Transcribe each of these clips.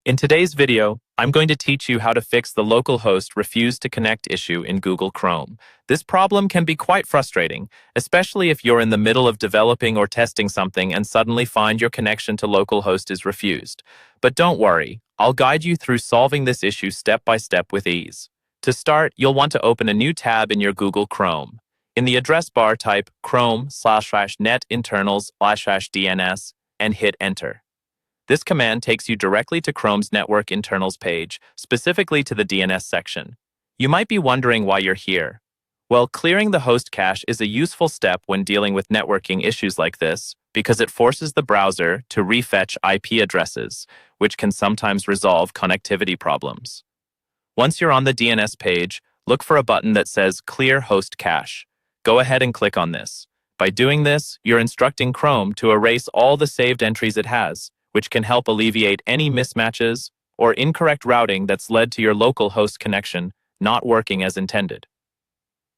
In today's video, I'm going to teach you how to fix the localhost refuse to connect issue in Google Chrome. This problem can be quite frustrating, especially if you're in the middle of developing or testing something and suddenly find your connection to localhost is refused. But don't worry, I'll guide you through solving this issue step by step with ease. To start, you'll want to open a new tab in your Google Chrome. In the address bar, type chrome/netinternals/DNS and hit enter. This command takes you directly to Chrome's network internals page, specifically to the DNS section. You might be wondering why you're here. Well, clearing the host cache is a useful step when dealing with networking issues like this, because it forces the browser to refetch IP addresses, which can sometimes resolve connectivity problems. Once you're on the DNS page, look for a button that says Clear Host Cache. Go ahead and click on this. By doing this, you're instructing Chrome to erase all the saved entries it has, which can help alleviate any mismatches or incorrect routing that's led to your local host connection not working as intended.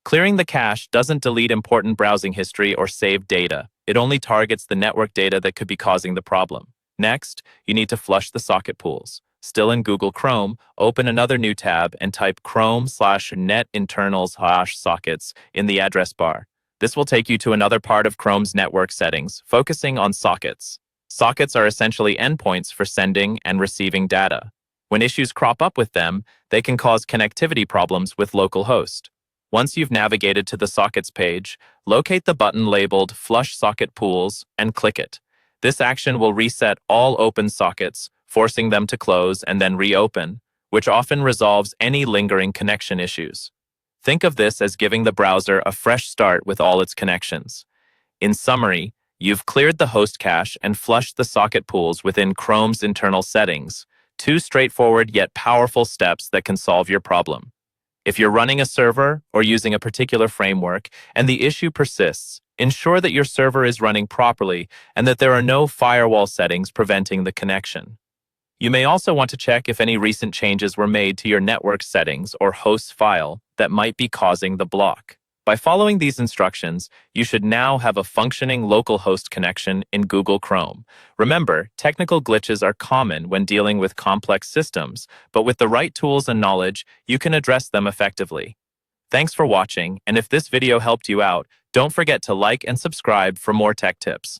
Clearing the cache doesn't delete important browsing history or saved data. It only targets the network data that could be causing the problem. Next, you need to flush the socket pools. Still in Google Chrome, open another new tab and type chrome/netinternals/sockets in the address bar. This will take you to another part of Chrome's network settings, focusing on sockets. Sockets are essentially endpoints for sending and receiving data. When issues crop up with them, they can cause connectivity problems with localhost. Once you've navigated to the sockets page, locate the button labeled Flush Socket Pools and click it. This action will reset all open sockets, forcing them to close and then reopen, which often resolves any lingering connection issues. Think of this as giving the browser a fresh start with all its connections. In summary, you've cleared the host cache and flushed the socket pools within Chrome's internal settings, two straightforward yet powerful steps that can solve your problem. If you're running a server or using a particular framework and the issue persists, ensure that your server is running properly and that there are no firewall settings preventing the connection. You may also want to check if any recent changes were made to your network settings or host file that might be causing the block. By following these instructions, you should now have a functioning localhost connection in Google Chrome. Remember, technical glitches are common when dealing with complex systems, but with the right tools and knowledge, you can address them effectively. Thanks for watching, and if this video helped you out, don't forget to like and subscribe for more tech tips.